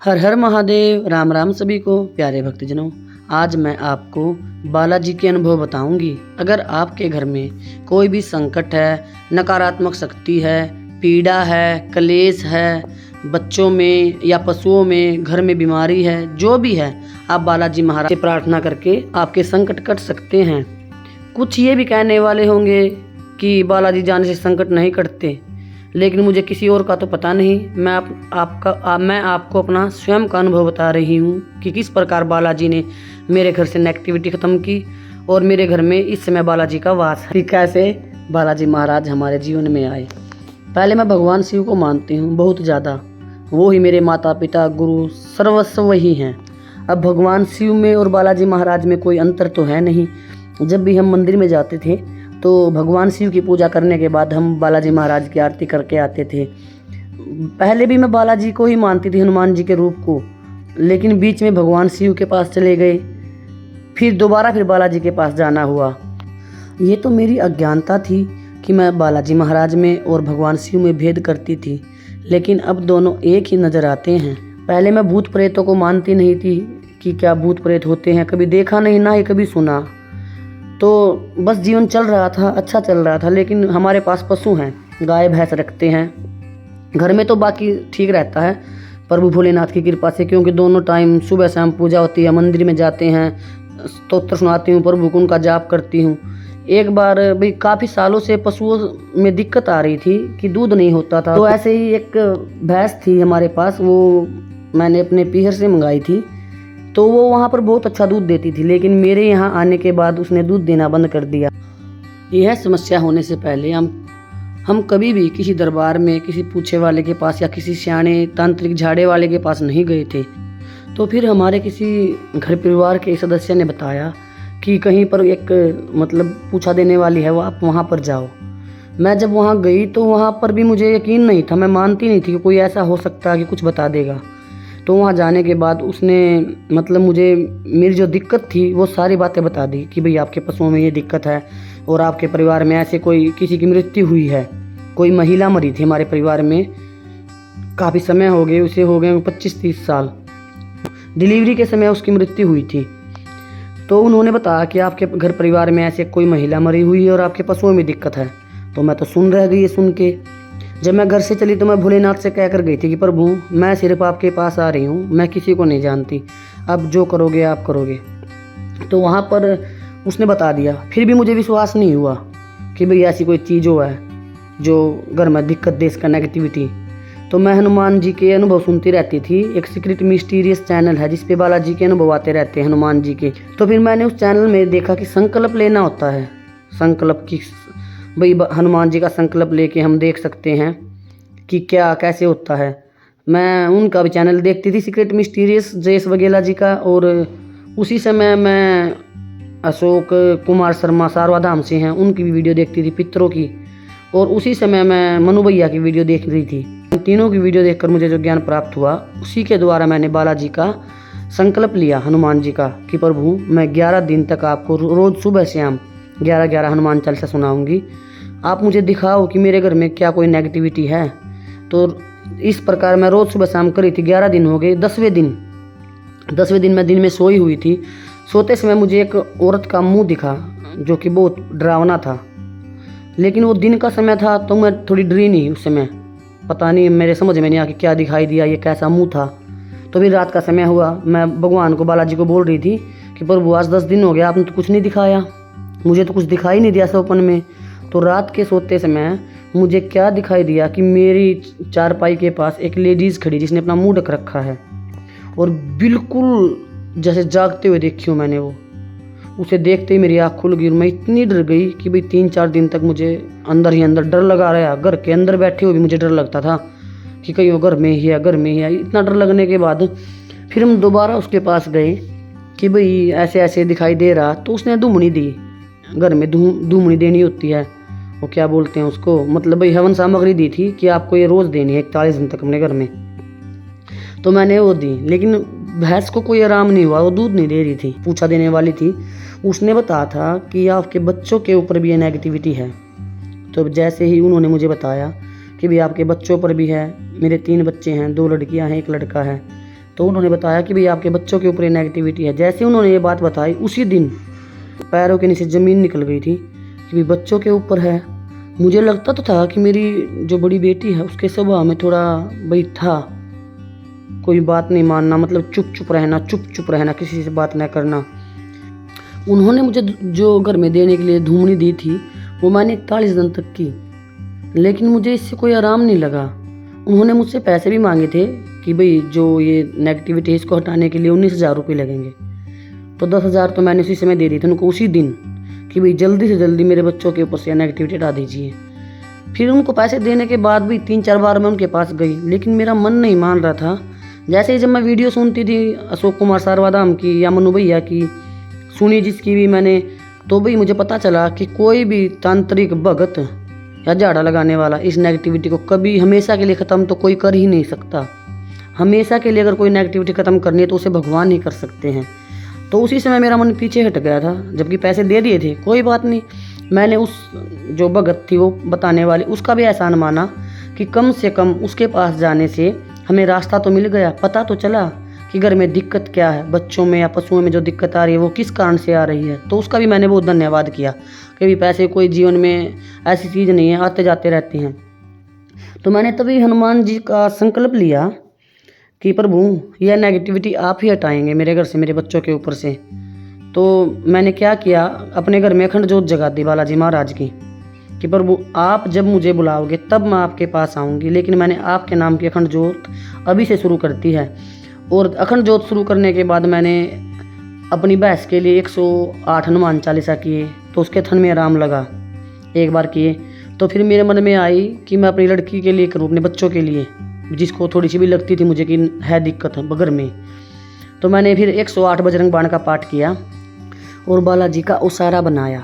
हर हर महादेव। राम राम सभी को प्यारे भक्तजनों। आज मैं आपको बालाजी के अनुभव बताऊंगी। अगर आपके घर में कोई भी संकट है, नकारात्मक शक्ति है, पीड़ा है, क्लेश है, बच्चों में या पशुओं में, घर में बीमारी है, जो भी है, आप बालाजी महाराज से प्रार्थना करके आपके संकट कट सकते हैं। कुछ ये भी कहने वाले होंगे कि बालाजी जाने से संकट नहीं कटते, लेकिन मुझे किसी और का तो पता नहीं। मैं आपको अपना स्वयं का अनुभव बता रही हूँ कि किस प्रकार बालाजी ने मेरे घर से नेगेटिविटी ख़त्म की और मेरे घर में इस समय बालाजी का वास है। कैसे बालाजी महाराज हमारे जीवन में आए। पहले मैं भगवान शिव को मानती हूँ बहुत ज़्यादा। वो ही मेरे माता पिता गुरु सर्वस्व वही हैं। अब भगवान शिव में और बालाजी महाराज में कोई अंतर तो है नहीं। जब भी हम मंदिर में जाते थे तो भगवान शिव की पूजा करने के बाद हम बालाजी महाराज की आरती करके आते थे। पहले भी मैं बालाजी को ही मानती थी, हनुमान जी के रूप को, लेकिन बीच में भगवान शिव के पास चले गए, फिर दोबारा बालाजी के पास जाना हुआ। ये तो मेरी अज्ञानता थी कि मैं बालाजी महाराज में और भगवान शिव में भेद करती थी, लेकिन अब दोनों एक ही नज़र आते हैं। पहले मैं भूत प्रेतों को मानती नहीं थी कि क्या भूत प्रेत होते हैं, कभी देखा नहीं, ना ही कभी सुना। तो बस जीवन चल रहा था, अच्छा चल रहा था। लेकिन हमारे पास पशु हैं, गाय भैंस रखते हैं घर में, तो बाकी ठीक रहता है प्रभु भोलेनाथ की कृपा से, क्योंकि दोनों टाइम सुबह शाम पूजा होती है, मंदिर में जाते हैं, स्तोत्र सुनाती हूँ, प्रभु को उनका जाप करती हूँ। एक बार भाई काफ़ी सालों से पशुओं में दिक्कत आ रही थी कि दूध नहीं होता था, तो ऐसे ही एक भैंस थी हमारे पास, वो मैंने अपने पीहर से मंगाई थी, तो वो वहाँ पर बहुत अच्छा दूध देती थी। लेकिन मेरे यहाँ आने के बाद उसने दूध देना बंद कर दिया। यह समस्या होने से पहले हम कभी भी किसी दरबार में, किसी पूछे वाले के पास या किसी सियाने तांत्रिक झाड़े वाले के पास नहीं गए थे। तो फिर हमारे किसी घर परिवार के सदस्य ने बताया कि कहीं पर एक पूछा देने वाली है, वो आप वहाँ पर जाओ। मैं जब वहाँ गई तो वहाँ पर भी मुझे यकीन नहीं था, मैं मानती नहीं थी कि कोई ऐसा हो सकता है कि कुछ बता देगा। तो वहाँ जाने के बाद उसने मुझे मेरी जो दिक्कत थी वो सारी बातें बता दी कि भाई आपके पशुओं में ये दिक्कत है और आपके परिवार में ऐसे कोई किसी की मृत्यु हुई है। कोई महिला मरी थी हमारे परिवार में, काफ़ी समय हो गए, उसे हो गए 25-30 साल, डिलीवरी के समय उसकी मृत्यु हुई थी। तो उन्होंने बताया कि आपके घर परिवार में ऐसे कोई महिला मरी हुई है और आपके पशुओं में दिक्कत है। तो मैं तो सुन रह गई ये सुन के। जब मैं घर से चली तो मैं भोलेनाथ से कह कर गई थी कि प्रभु मैं सिर्फ आपके पास आ रही हूँ, मैं किसी को नहीं जानती, अब जो करोगे आप करोगे। तो वहाँ पर उसने बता दिया। फिर भी मुझे विश्वास नहीं हुआ कि भाई ऐसी कोई चीज़ हो है जो घर में दिक्कत दे, इसका नेगेटिविटी। तो मैं हनुमान जी के अनुभव सुनती रहती थी। एक सीक्रेट मिस्टीरियस चैनल है जिसपे बालाजी के अनुभव आते रहते हैं, हनुमान जी के। तो फिर मैंने उस चैनल में देखा कि संकल्प लेना होता है। संकल्प की भाई हनुमान जी का संकल्प लेके हम देख सकते हैं कि क्या कैसे होता है। मैं उनका भी चैनल देखती थी, सीक्रेट मिस्टीरियस जयेश वगेला जी का। और उसी समय मैं अशोक कुमार शर्मा सारवाधाम से हैं, उनकी भी वीडियो देखती थी, पितरों की। और उसी समय मैं मनु भैया की वीडियो देख रही थी। तीनों की वीडियो देखकर मुझे जो ज्ञान प्राप्त हुआ, उसी के द्वारा मैंने बालाजी का संकल्प लिया, हनुमान जी का, कि प्रभु मैं 11 दिन तक आपको रोज़ सुबह शाम 11-11 हनुमान चालीसा सुनाऊंगी। आप मुझे दिखाओ कि मेरे घर में क्या कोई नेगेटिविटी है। तो इस प्रकार मैं रोज़ सुबह शाम करी थी। 11 दिन हो गए। 10वें दिन मैं दिन में सोई हुई थी। सोते समय मुझे एक औरत का मुंह दिखा जो कि बहुत डरावना था, लेकिन वो दिन का समय था तो मैं थोड़ी डरी नहीं उस समय। पता नहीं मेरे समझ में नहीं आया कि क्या दिखाई दिया, ये कैसा मुंह था। तो फिर रात का समय हुआ, मैं भगवान को, बालाजी को बोल रही थी कि प्रभु आज 10 दिन हो गया, आपने तो कुछ नहीं दिखाया, मुझे तो कुछ दिखाई नहीं दिया सपन में। तो रात के सोते समय मुझे क्या दिखाई दिया कि मेरी चारपाई के पास एक लेडीज़ खड़ी जिसने अपना मुंह ढक रखा है, और बिल्कुल जैसे जागते हुए देखी हूँ मैंने वो। उसे देखते ही मेरी आँख खुल गई और मैं इतनी डर गई कि भाई 3-4 दिन तक मुझे अंदर ही अंदर डर लगा रहा। घर के अंदर बैठे हुए भी मुझे डर लगता था कि कहीं वो घर में ही है, घर में ही है। इतना डर लगने के बाद फिर हम दोबारा उसके पास गए कि भाई ऐसे ऐसे दिखाई दे रहा। तो उसने धूमनी दी, घर में धूमनी देनी होती है, वो क्या बोलते हैं उसको, भाई हवन सामग्री दी थी कि आपको ये रोज़ देनी है 41 दिन तक अपने घर में। तो मैंने वो दी, लेकिन भैंस को कोई आराम नहीं हुआ, वो दूध नहीं दे रही थी। पूछा देने वाली थी, उसने बताया था कि आपके बच्चों के ऊपर भी ये नेगेटिविटी है। तो जैसे ही उन्होंने मुझे बताया कि भाई आपके बच्चों पर भी है, मेरे 3 बच्चे हैं, 2 लड़कियां हैं, 1 लड़का है, तो उन्होंने बताया कि भाई आपके बच्चों के ऊपर ये नेगेटिविटी है। जैसे उन्होंने ये बात बताई उसी दिन पैरों के नीचे ज़मीन निकल गई थी कि भाई बच्चों के ऊपर है। मुझे लगता तो था कि मेरी जो बड़ी बेटी है उसके स्वभाव में थोड़ा भाई था, कोई बात नहीं मानना, मतलब चुप चुप रहना, किसी से बात न करना। उन्होंने मुझे जो घर में देने के लिए धूमनी दी थी वो मैंने 41 दिन तक की, लेकिन मुझे इससे कोई आराम नहीं लगा। उन्होंने मुझसे पैसे भी मांगे थे कि भाई जो ये नेगेटिविटी है इसको हटाने के लिए 19,000 रुपये लगेंगे। तो 10,000 तो मैंने उसी समय दे दी थी उनको उसी दिन कि भाई जल्दी से जल्दी मेरे बच्चों के ऊपर से नेगेटिविटी हटा दीजिए। फिर उनको पैसे देने के बाद भी 3-4 बार मैं उनके पास गई, लेकिन मेरा मन नहीं मान रहा था। जैसे ही जब मैं वीडियो सुनती थी अशोक कुमार सारवादाम की या मनु भैया की, सुनी जिसकी भी मैंने, तो भाई मुझे पता चला कि कोई भी तांत्रिक भगत या झाड़ा लगाने वाला इस नेगेटिविटी को कभी हमेशा के लिए ख़त्म तो कोई कर ही नहीं सकता। हमेशा के लिए अगर कोई नेगेटिविटी ख़त्म करनी है तो उसे भगवान ही कर सकते हैं। तो उसी समय मेरा मन पीछे हट गया था, जबकि पैसे दे दिए थे। कोई बात नहीं, मैंने उस जो भगत थी वो बताने वाली उसका भी एहसान माना कि कम से कम उसके पास जाने से हमें रास्ता तो मिल गया, पता तो चला कि घर में दिक्कत क्या है, बच्चों में या पशुओं में जो दिक्कत आ रही है वो किस कारण से आ रही है। तो उसका भी मैंने बहुत धन्यवाद किया कि भी पैसे कोई जीवन में ऐसी चीज़ नहीं है, आते जाते रहते हैं। तो मैंने तभी हनुमान जी का संकल्प लिया कि प्रभु यह नेगेटिविटी आप ही हटाएंगे मेरे घर से, मेरे बच्चों के ऊपर से। तो मैंने क्या किया, अपने घर में अखंड जोत जगा दी बालाजी महाराज की कि प्रभु आप जब मुझे बुलाओगे तब मैं आपके पास आऊँगी। लेकिन मैंने आपके नाम की अखंड जोत अभी से शुरू करती है। और अखंड जोत शुरू करने के बाद मैंने अपनी भैंस के लिए 108 हनुमान चालीसा किए, तो उसके थन में आराम लगा। एक बार किए तो फिर मेरे मन में आई कि मैं अपनी लड़की के लिए करूँ, अपने बच्चों के लिए, जिसको थोड़ी सी भी लगती थी मुझे कि है दिक्कत है बगर में। तो मैंने फिर 108 बजरंग बाण का पाठ किया और बालाजी का ओसारा बनाया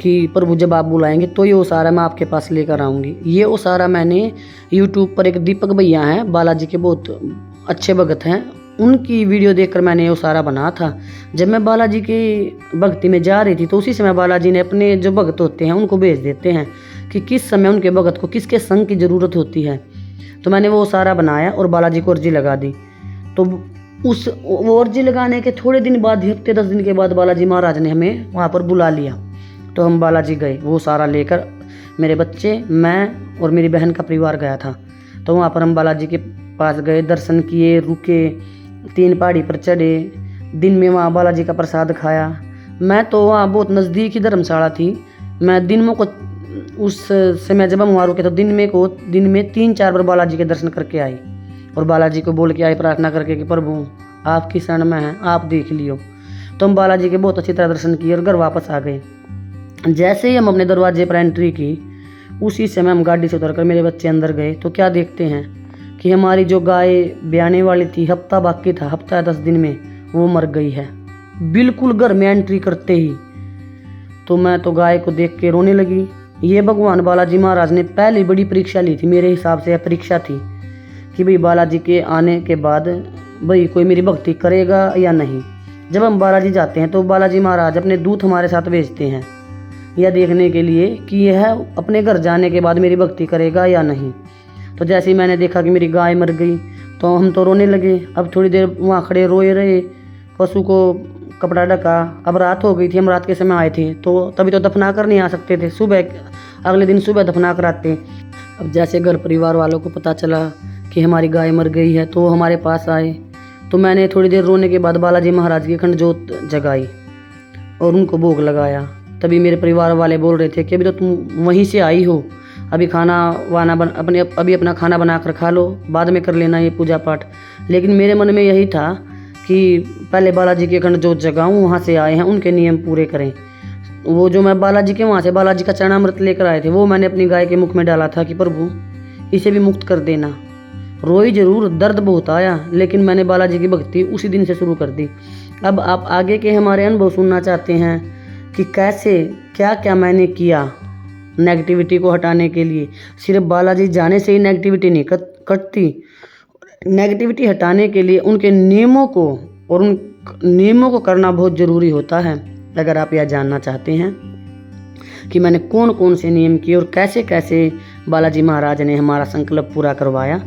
कि प्रभु जब आप बुलाएंगे तो ये ओसारा मैं आपके पास लेकर आऊँगी। ये ओसारा मैंने यूट्यूब पर एक दीपक भैया हैं, बालाजी के बहुत अच्छे भगत हैं, उनकी वीडियो देखकर मैंने वो सारा बना था। जब मैं बालाजी की भक्ति में जा रही थी तो उसी समय बालाजी ने अपने जो भगत होते हैं उनको भेज देते हैं कि किस समय उनके भगत को किसके संग की ज़रूरत होती है। तो मैंने वो सारा बनाया और बालाजी को अर्जी लगा दी। तो उस वो अर्जी लगाने के थोड़े दिन बाद, हफ्ते 10 दिन के बाद बालाजी महाराज ने हमें वहाँ पर बुला लिया। तो हम बालाजी गए, वो सारा लेकर मेरे बच्चे, मैं और मेरी बहन का परिवार गया था। तो वहाँ पर हम बालाजी के पास गए, दर्शन किए, रुके, 3 पहाड़ी पर चढ़े, दिन में वहाँ बालाजी का प्रसाद खाया। मैं तो वहाँ बहुत नज़दीक ही धर्मशाला थी, मैं दिन में को उस समय जब हम वहाँ रुके तो दिन में 3-4 बार बालाजी के दर्शन करके आई और बालाजी को बोल के आई प्रार्थना करके कि प्रभु आपकी शरण में है, आप देख लियो। तो हम बालाजी के बहुत अच्छी तरह दर्शन किए और घर वापस आ गए। जैसे ही हम अपने दरवाजे पर एंट्री की उसी समय हम गाड़ी से उतरकर मेरे बच्चे अंदर गए तो क्या देखते हैं कि हमारी जो गाय ब्याने वाली थी, हफ्ता बाकी था, हफ्ता 10 दिन में, वो मर गई है बिल्कुल घर में एंट्री करते ही। तो मैं तो गाय को देख के रोने लगी। ये भगवान बालाजी महाराज ने पहली बड़ी परीक्षा ली थी, मेरे हिसाब से यह परीक्षा थी कि भाई बालाजी के आने के बाद भाई कोई मेरी भक्ति करेगा या नहीं। जब हम बालाजी जाते हैं तो बालाजी महाराज अपने दूत हमारे साथ भेजते हैं यह देखने के लिए कि यह अपने घर जाने के बाद मेरी भक्ति करेगा या नहीं। तो जैसे ही मैंने देखा कि मेरी गाय मर गई तो हम तो रोने लगे। अब थोड़ी देर वहाँ खड़े रोए रहे, पशु को कपड़ा ढका। अब रात हो गई थी, हम रात के समय आए थे तो तभी तो दफना कर नहीं आ सकते थे, सुबह अगले दिन सुबह दफना कर आते। अब जैसे घर परिवार वालों को पता चला कि हमारी गाय मर गई है तो हमारे पास आए। तो मैंने थोड़ी देर रोने के बाद बालाजी महाराज की अखंड जोत जगाई और उनको भोग लगाया। तभी मेरे परिवार वाले बोल रहे थे कि अभी तो तुम वहीं से आई हो, अभी खाना वाना अभी अपना खाना बना कर खा लो, बाद में कर लेना ये पूजा पाठ। लेकिन मेरे मन में यही था कि पहले बालाजी की अखंड जोत जगाऊँ, वहाँ से आए हैं उनके नियम पूरे करें। वो जो मैं बालाजी के वहाँ से बालाजी का चरणामृत लेकर आए थे वो मैंने अपनी गाय के मुख में डाला था कि प्रभु इसे भी मुक्त कर देना। रोई जरूर, दर्द बहुत आया, लेकिन मैंने बालाजी की भक्ति उसी दिन से शुरू कर दी। अब आप आगे के हमारे अनुभव सुनना चाहते हैं कि कैसे क्या क्या मैंने किया नेगेटिविटी को हटाने के लिए। सिर्फ बालाजी जाने से ही नेगेटिविटी नहीं कटती। नेगेटिविटी हटाने के लिए उनके नियमों को और उन नियमों को करना बहुत ज़रूरी होता है। अगर आप यह जानना चाहते हैं कि मैंने कौन कौन से नियम किए और कैसे कैसे बालाजी महाराज ने हमारा संकल्प पूरा करवाया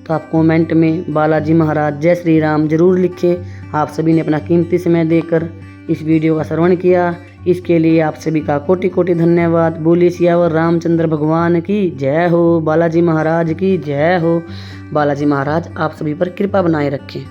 तो आप कमेंट में बालाजी महाराज जय श्री राम जरूर लिखें। आप सभी ने अपना कीमती समय देकर इस वीडियो का श्रवण किया, इसके लिए आप सभी का कोटि कोटि धन्यवाद। बोलिए सियावर रामचंद्र भगवान की जय हो, बालाजी महाराज की जय हो। बालाजी महाराज आप सभी पर कृपा बनाए रखें।